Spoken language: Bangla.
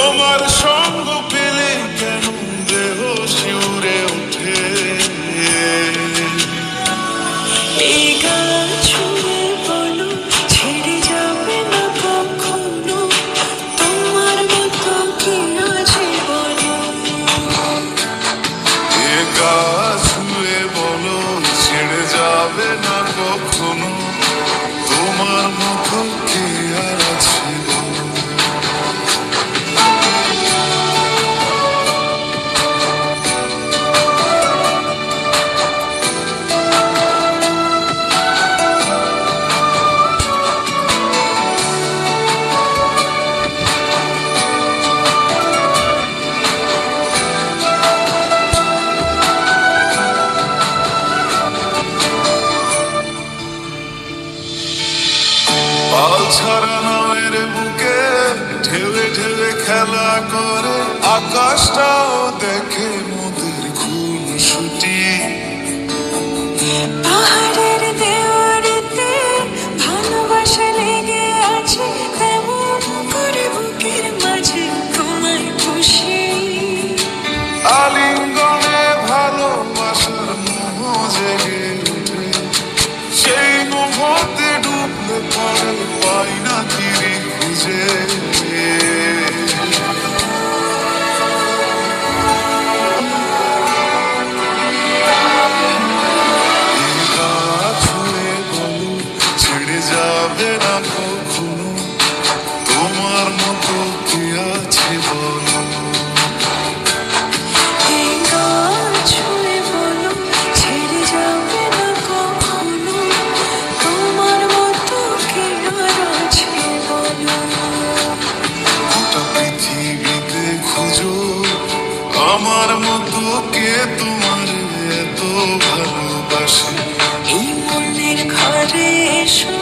তোমার সঙ্গ পেলে কেন দেহ শিউরে ওঠে। এই গান শুনে বলো ছেড়ে যাবে না কখনো, তোমার মতো কি আছে বলো। এ গা ছুঁয়ে বলো ছেড়ে যাবে না কখনো, তোমার মতো কে আর আছে বলো। পাল ছাড়া নামের বুকে ঢেউে ঢেউে খেলা করে, আকাশটাও দেখে মোদের খুনসুটি। পাহাড়ের দেওয়ারিতে ভালোবাসা লেগে আছে, তেমন করে বুকের মাঝে তোমায় খুশি। আলিঙ্গনে ভালোবাসার মোহ জেগে ওঠে, সেই মোহতে ডুবলে পরে পাই না তীরে খুঁজে। ছেড়ে যাবে না কখনো, তোমার মতো কি আছে বলো। এই গান ছুঁয়ে বলো ছেড়ে যাবে না কখনো, তোমার মতো কে আর আছে বলো। গোটা পৃথিবীতে খুঁজো আমার মতো কে তোমার এত ভালোবাসে। এই মনের ঘরে এসো